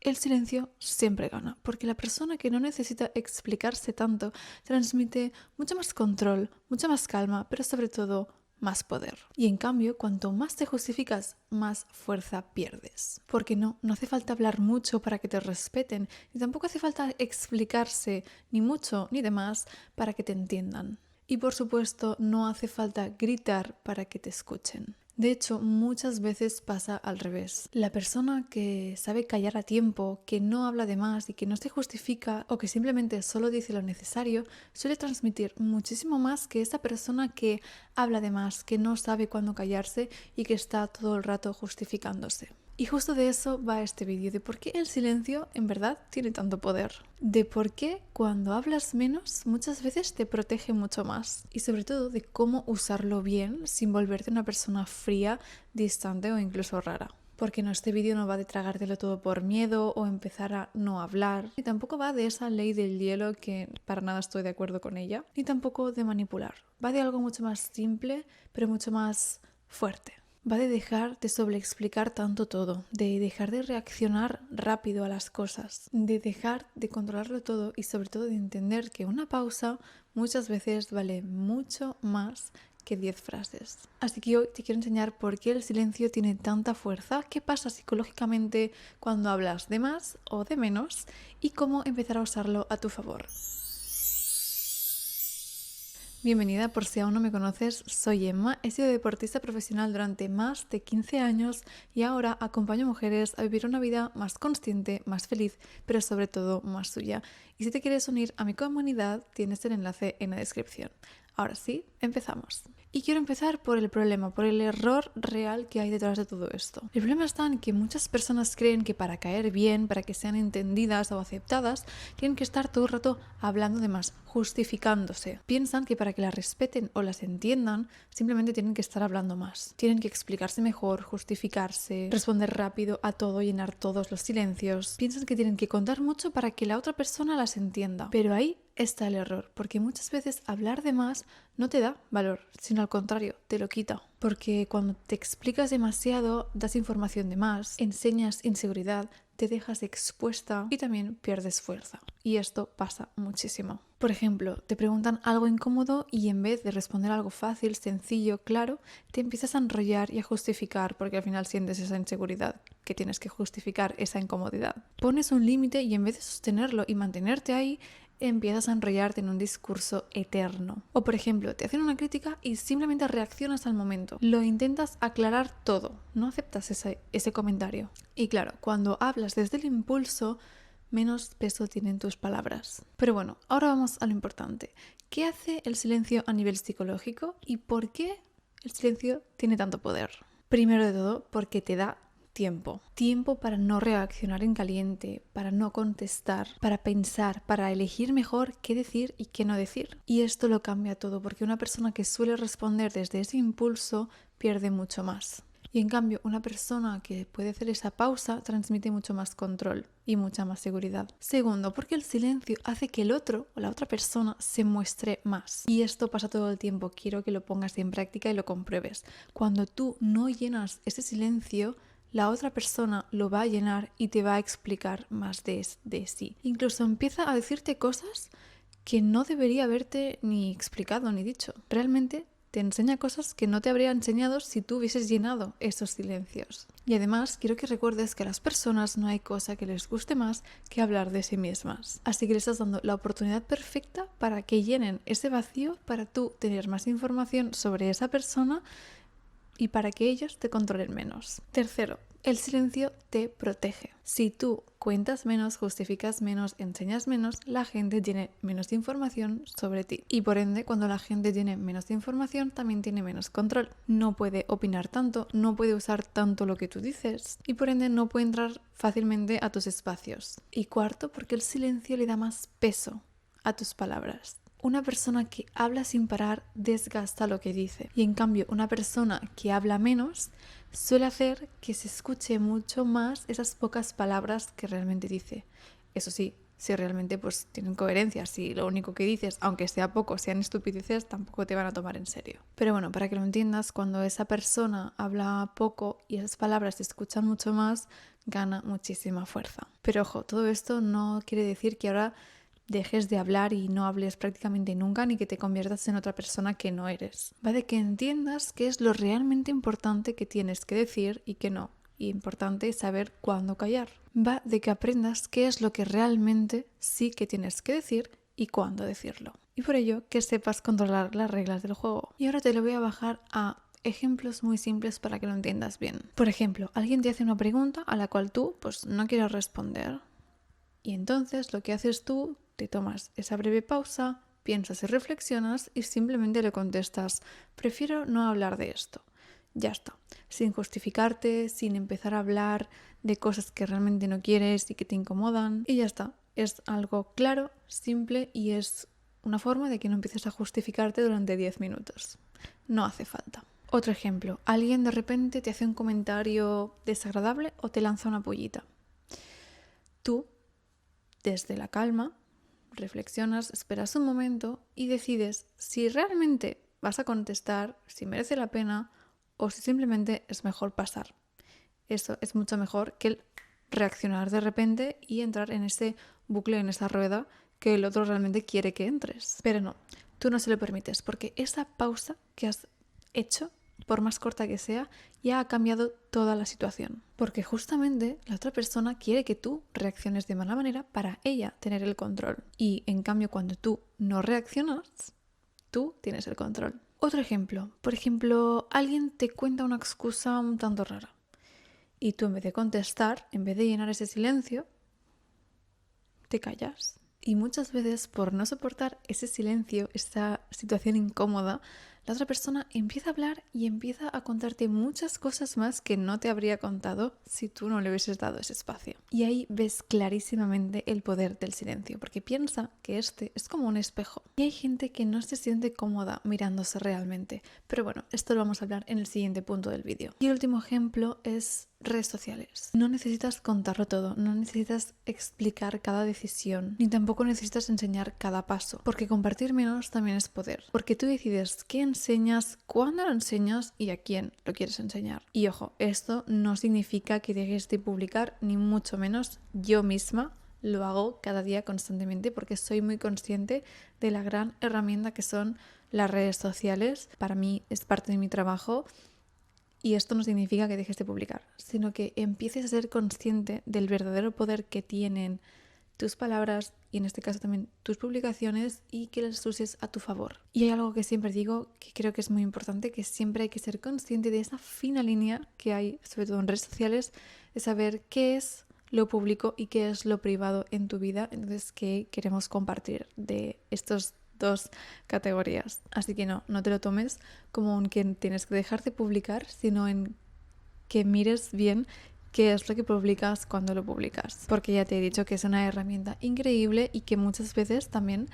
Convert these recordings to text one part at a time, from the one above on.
El silencio siempre gana, porque la persona que no necesita explicarse tanto transmite mucho más control, mucha más calma, pero sobre todo más poder. Y en cambio, cuanto más te justificas, más fuerza pierdes. Porque no hace falta hablar mucho para que te respeten, y tampoco hace falta explicarse ni mucho ni demás para que te entiendan. Y por supuesto, no hace falta gritar para que te escuchen. De hecho, muchas veces pasa al revés. La persona que sabe callar a tiempo, que no habla de más y que no se justifica o que simplemente solo dice lo necesario, suele transmitir muchísimo más que esa persona que habla de más, que no sabe cuándo callarse y que está todo el rato justificándose. Y justo de eso va este vídeo, de por qué el silencio en verdad tiene tanto poder. De por qué cuando hablas menos muchas veces te protege mucho más. Y sobre todo de cómo usarlo bien sin volverte una persona fría, distante o incluso rara. Porque este vídeo no va de tragártelo todo por miedo o empezar a no hablar. Ni tampoco va de esa ley del hielo que para nada estoy de acuerdo con ella. Ni tampoco de manipular. Va de algo mucho más simple, pero mucho más fuerte. Va de dejar de sobreexplicar tanto todo, de dejar de reaccionar rápido a las cosas, de dejar de controlarlo todo y sobre todo de entender que una pausa muchas veces vale mucho más que 10 frases. Así que hoy te quiero enseñar por qué el silencio tiene tanta fuerza, qué pasa psicológicamente cuando hablas de más o de menos y cómo empezar a usarlo a tu favor. Bienvenida, por si aún no me conoces, soy Emma, he sido deportista profesional durante más de 15 años y ahora acompaño a mujeres a vivir una vida más consciente, más feliz, pero sobre todo más suya. Y si te quieres unir a mi comunidad, tienes el enlace en la descripción. Ahora sí, empezamos. Y quiero empezar por el problema, por el error real que hay detrás de todo esto. El problema está en que muchas personas creen que para caer bien, para que sean entendidas o aceptadas, tienen que estar todo el rato hablando de más, justificándose. Piensan que para que las respeten o las entiendan, simplemente tienen que estar hablando más. Tienen que explicarse mejor, justificarse, responder rápido a todo, llenar todos los silencios. Piensan que tienen que contar mucho para que la otra persona las entienda. Pero ahí está el error, porque muchas veces hablar de más no te da valor, sino al contrario, te lo quita. Porque cuando te explicas demasiado, das información de más, enseñas inseguridad, te dejas expuesta y también pierdes fuerza. Y esto pasa muchísimo. Por ejemplo, te preguntan algo incómodo y en vez de responder algo fácil, sencillo, claro, te empiezas a enrollar y a justificar porque al final sientes esa inseguridad, que tienes que justificar esa incomodidad. Pones un límite y en vez de sostenerlo y mantenerte ahí, empiezas a enrollarte en un discurso eterno. O por ejemplo, te hacen una crítica y simplemente reaccionas al momento. Lo intentas aclarar todo, no aceptas ese comentario. Y claro, cuando hablas desde el impulso, menos peso tienen tus palabras. Pero bueno, ahora vamos a lo importante. ¿Qué hace el silencio a nivel psicológico y por qué el silencio tiene tanto poder? Primero de todo, porque te da tiempo. Tiempo para no reaccionar en caliente, para no contestar, para pensar, para elegir mejor qué decir y qué no decir. Y esto lo cambia todo, porque una persona que suele responder desde ese impulso pierde mucho más. Y en cambio, una persona que puede hacer esa pausa transmite mucho más control y mucha más seguridad. Segundo, porque el silencio hace que el otro o la otra persona se muestre más. Y esto pasa todo el tiempo. Quiero que lo pongas en práctica y lo compruebes. Cuando tú no llenas ese silencio, la otra persona lo va a llenar y te va a explicar más de sí. Incluso empieza a decirte cosas que no debería haberte ni explicado ni dicho. Realmente te enseña cosas que no te habría enseñado si tú hubieses llenado esos silencios. Y además quiero que recuerdes que a las personas no hay cosa que les guste más que hablar de sí mismas. Así que les estás dando la oportunidad perfecta para que llenen ese vacío, para tú tener más información sobre esa persona y para que ellos te controlen menos. Tercero, el silencio te protege. Si tú cuentas menos, justificas menos, enseñas menos, la gente tiene menos información sobre ti. Y por ende, cuando la gente tiene menos información, también tiene menos control. No puede opinar tanto, no puede usar tanto lo que tú dices y por ende no puede entrar fácilmente a tus espacios. Y cuarto, porque el silencio le da más peso a tus palabras. Una persona que habla sin parar desgasta lo que dice y en cambio una persona que habla menos suele hacer que se escuche mucho más esas pocas palabras que realmente dice. Eso sí, si realmente pues tienen coherencia, si lo único que dices, aunque sea poco, sean estupideces, tampoco te van a tomar en serio. Pero bueno, para que lo entiendas, cuando esa persona habla poco y esas palabras se escuchan mucho más, gana muchísima fuerza. Pero ojo, todo esto no quiere decir que ahora dejes de hablar y no hables prácticamente nunca, ni que te conviertas en otra persona que no eres. Va de que entiendas qué es lo realmente importante que tienes que decir y qué no. Y importante saber cuándo callar. Va de que aprendas qué es lo que realmente sí que tienes que decir y cuándo decirlo. Y por ello que sepas controlar las reglas del juego. Y ahora te lo voy a bajar a ejemplos muy simples para que lo entiendas bien. Por ejemplo, alguien te hace una pregunta a la cual tú pues no quieres responder. Y entonces lo que haces tú, te tomas esa breve pausa, piensas y reflexionas y simplemente le contestas: prefiero no hablar de esto. Ya está, sin justificarte, sin empezar a hablar de cosas que realmente no quieres y que te incomodan. Y ya está, es algo claro, simple y es una forma de que no empieces a justificarte durante 10 minutos. No hace falta. Otro ejemplo, alguien de repente te hace un comentario desagradable o te lanza una pollita. Tú, desde la calma, reflexionas, esperas un momento y decides si realmente vas a contestar, si merece la pena o si simplemente es mejor pasar. Eso es mucho mejor que el reaccionar de repente y entrar en ese bucle, en esa rueda que el otro realmente quiere que entres. Pero no, tú no se lo permites porque esa pausa que has hecho, por más corta que sea, ya ha cambiado toda la situación. Porque justamente la otra persona quiere que tú reacciones de mala manera para ella tener el control. Y en cambio, cuando tú no reaccionas, tú tienes el control. Otro ejemplo. Por ejemplo, alguien te cuenta una excusa un tanto rara. Y tú en vez de contestar, en vez de llenar ese silencio, te callas. Y muchas veces, por no soportar ese silencio, esa situación incómoda, la otra persona empieza a hablar y empieza a contarte muchas cosas más que no te habría contado si tú no le hubieses dado ese espacio. Y ahí ves clarísimamente el poder del silencio, porque piensa que este es como un espejo. Y hay gente que no se siente cómoda mirándose realmente. Pero bueno, esto lo vamos a hablar en el siguiente punto del vídeo. Y el último ejemplo es redes sociales. No necesitas contarlo todo, no necesitas explicar cada decisión, ni tampoco necesitas enseñar cada paso, porque compartir menos también es poder, porque tú decides qué enseñas, cuándo lo enseñas y a quién lo quieres enseñar. Y ojo, esto no significa que dejes de publicar, ni mucho menos. Yo misma lo hago cada día constantemente porque soy muy consciente de la gran herramienta que son las redes sociales. Para mí es parte de mi trabajo. Y esto no significa que dejes de publicar, sino que empieces a ser consciente del verdadero poder que tienen tus palabras y en este caso también tus publicaciones y que las uses a tu favor. Y hay algo que siempre digo que creo que es muy importante, que siempre hay que ser consciente de esa fina línea que hay, sobre todo en redes sociales, de saber qué es lo público y qué es lo privado en tu vida. Entonces, ¿qué queremos compartir de estos dos categorías? Así que no te lo tomes como un que tienes que dejar de publicar, sino en que mires bien qué es lo que publicas cuando lo publicas. Porque ya te he dicho que es una herramienta increíble y que muchas veces también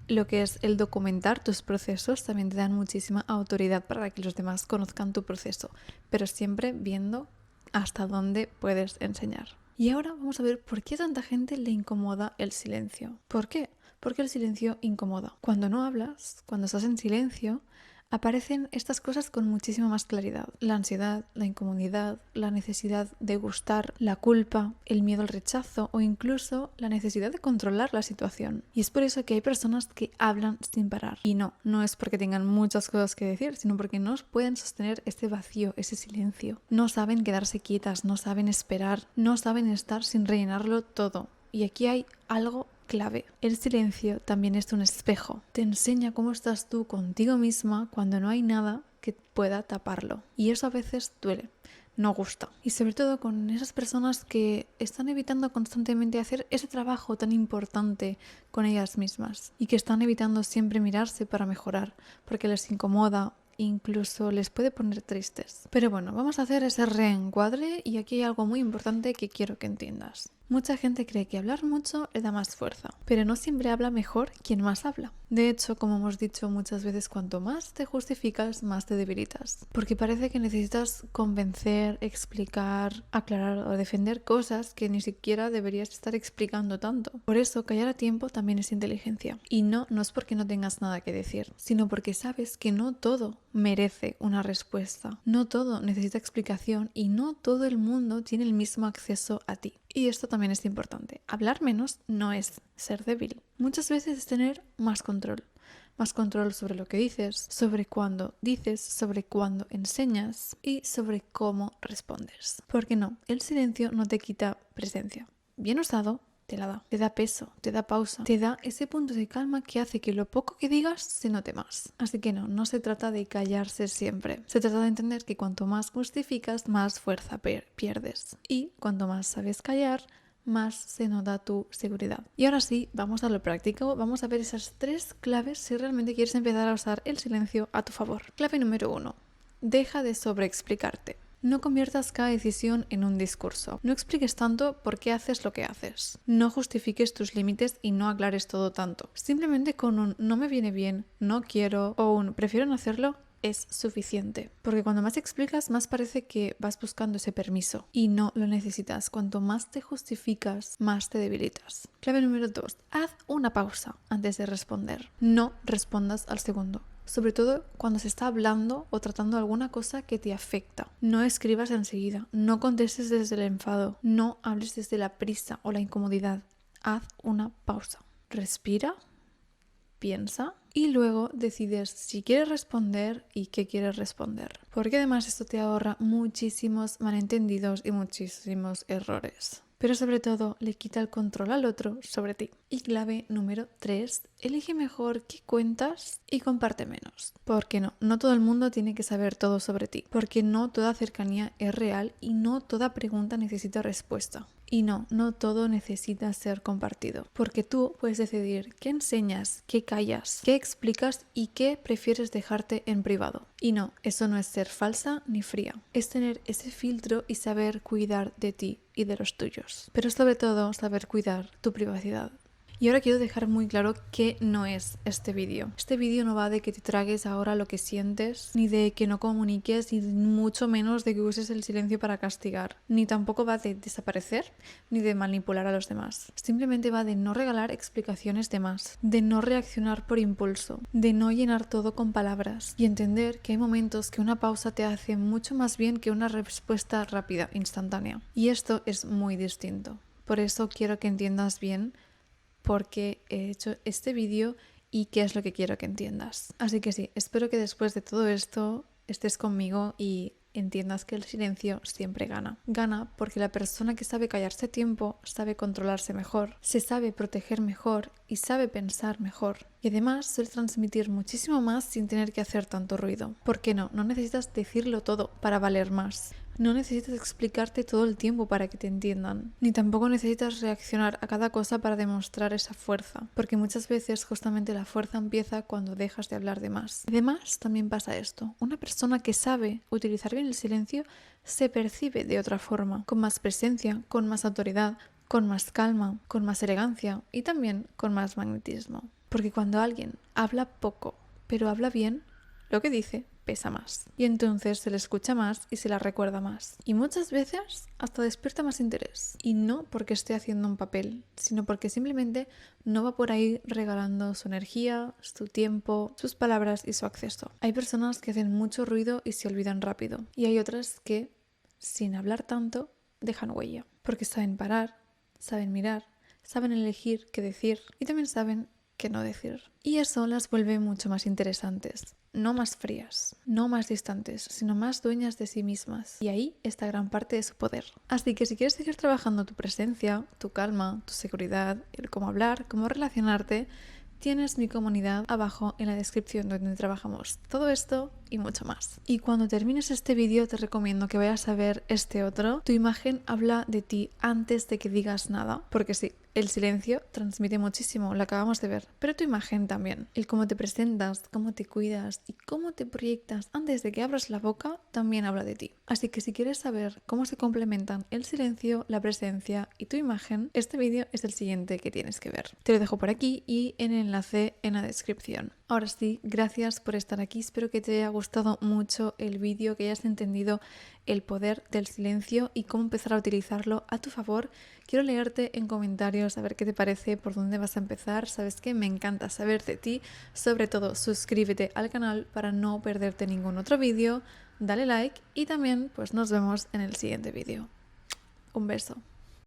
lo que es el documentar tus procesos también te dan muchísima autoridad para que los demás conozcan tu proceso, pero siempre viendo hasta dónde puedes enseñar. Y ahora vamos a ver por qué a tanta gente le incomoda el silencio. ¿Por qué? Porque el silencio incomoda. Cuando no hablas, cuando estás en silencio, aparecen estas cosas con muchísima más claridad. La ansiedad, la incomodidad, la necesidad de gustar, la culpa, el miedo al rechazo o incluso la necesidad de controlar la situación. Y es por eso que hay personas que hablan sin parar. Y no es porque tengan muchas cosas que decir, sino porque no pueden sostener ese vacío, ese silencio. No saben quedarse quietas, no saben esperar, no saben estar sin rellenarlo todo. Y aquí hay algo clave. El silencio también es un espejo. Te enseña cómo estás tú contigo misma cuando no hay nada que pueda taparlo. Y eso a veces duele, no gusta. Y sobre todo con esas personas que están evitando constantemente hacer ese trabajo tan importante con ellas mismas y que están evitando siempre mirarse para mejorar porque les incomoda, incluso les puede poner tristes. Pero bueno, vamos a hacer ese reencuadre y aquí hay algo muy importante que quiero que entiendas. Mucha gente cree que hablar mucho le da más fuerza, pero no siempre habla mejor quien más habla. De hecho, como hemos dicho muchas veces, cuanto más te justificas, más te debilitas. Porque parece que necesitas convencer, explicar, aclarar o defender cosas que ni siquiera deberías estar explicando tanto. Por eso, callar a tiempo también es inteligencia. Y no es porque no tengas nada que decir, sino porque sabes que no todo merece una respuesta. No todo necesita explicación y no todo el mundo tiene el mismo acceso a ti. Y esto también es importante. Hablar menos no es ser débil. Muchas veces es tener más control. Más control sobre lo que dices, sobre cuándo dices, sobre cuándo enseñas y sobre cómo respondes. Porque no, el silencio no te quita presencia. Bien usado, te la da. Te da peso, te da pausa, te da ese punto de calma que hace que lo poco que digas se note más. Así que no se trata de callarse siempre. Se trata de entender que cuanto más justificas, más fuerza pierdes. Y cuanto más sabes callar, más se nota tu seguridad. Y ahora sí, vamos a lo práctico. Vamos a ver esas 3 claves si realmente quieres empezar a usar el silencio a tu favor. Clave número 1. Deja de sobreexplicarte. No conviertas cada decisión en un discurso. No expliques tanto por qué haces lo que haces. No justifiques tus límites y no aclares todo tanto. Simplemente con un no me viene bien, no quiero o un prefiero no hacerlo es suficiente. Porque cuando más explicas, más parece que vas buscando ese permiso y no lo necesitas. Cuanto más te justificas, más te debilitas. Clave número 2. Haz una pausa antes de responder. No respondas al segundo. Sobre todo cuando se está hablando o tratando alguna cosa que te afecta. No escribas enseguida, no contestes desde el enfado, no hables desde la prisa o la incomodidad. Haz una pausa. Respira, piensa y luego decides si quieres responder y qué quieres responder. Porque además esto te ahorra muchísimos malentendidos y muchísimos errores. Pero sobre todo le quita el control al otro sobre ti. Y clave número 3, elige mejor qué cuentas y comparte menos. Porque no todo el mundo tiene que saber todo sobre ti. Porque no toda cercanía es real y no toda pregunta necesita respuesta. Y no todo necesita ser compartido. Porque tú puedes decidir qué enseñas, qué callas, qué explicas y qué prefieres dejarte en privado. Y eso no es ser falsa ni fría. Es tener ese filtro y saber cuidar de ti y de los tuyos. Pero sobre todo, saber cuidar tu privacidad. Y ahora quiero dejar muy claro que no es este vídeo. Este vídeo no va de que te tragues ahora lo que sientes, ni de que no comuniques, ni mucho menos de que uses el silencio para castigar. Ni tampoco va de desaparecer, ni de manipular a los demás. Simplemente va de no regalar explicaciones de más, de no reaccionar por impulso, de no llenar todo con palabras y entender que hay momentos que una pausa te hace mucho más bien que una respuesta rápida, instantánea. Y esto es muy distinto. Por eso quiero que entiendas bien porque he hecho este vídeo y qué es lo que quiero que entiendas. Así que sí, espero que después de todo esto estés conmigo y entiendas que el silencio siempre gana. Gana porque la persona que sabe callarse a tiempo sabe controlarse mejor, se sabe proteger mejor y sabe pensar mejor. Y además suele transmitir muchísimo más sin tener que hacer tanto ruido. ¿Por qué no? No necesitas decirlo todo para valer más. No necesitas explicarte todo el tiempo para que te entiendan, ni tampoco necesitas reaccionar a cada cosa para demostrar esa fuerza, porque muchas veces justamente la fuerza empieza cuando dejas de hablar de más. Además, también pasa esto, una persona que sabe utilizar bien el silencio se percibe de otra forma, con más presencia, con más autoridad, con más calma, con más elegancia y también con más magnetismo. Porque cuando alguien habla poco, pero habla bien, lo que dice pesa más. Y entonces se le escucha más y se la recuerda más. Y muchas veces hasta despierta más interés. Y no porque esté haciendo un papel, sino porque simplemente no va por ahí regalando su energía, su tiempo, sus palabras y su acceso. Hay personas que hacen mucho ruido y se olvidan rápido. Y hay otras que, sin hablar tanto, dejan huella. Porque saben parar, saben mirar, saben elegir qué decir y también saben qué no decir. Y eso las vuelve mucho más interesantes. No más frías, no más distantes, sino más dueñas de sí mismas. Y ahí está gran parte de su poder. Así que si quieres seguir trabajando tu presencia, tu calma, tu seguridad, el cómo hablar, cómo relacionarte, tienes mi comunidad abajo en la descripción donde trabajamos todo esto y mucho más. Y cuando termines este vídeo te recomiendo que vayas a ver este otro. Tu imagen habla de ti antes de que digas nada, porque sí, el silencio transmite muchísimo, lo acabamos de ver, pero tu imagen también. El cómo te presentas, cómo te cuidas y cómo te proyectas antes de que abras la boca también habla de ti. Así que si quieres saber cómo se complementan el silencio, la presencia y tu imagen, este vídeo es el siguiente que tienes que ver. Te lo dejo por aquí y en el enlace en la descripción. Ahora sí, gracias por estar aquí, espero que te haya gustado mucho el vídeo, que hayas entendido el poder del silencio y cómo empezar a utilizarlo a tu favor. Quiero leerte en comentarios a ver qué te parece, por dónde vas a empezar. Sabes que me encanta saber de ti. Sobre todo, suscríbete al canal para no perderte ningún otro vídeo. Dale like y también pues nos vemos en el siguiente vídeo. Un beso.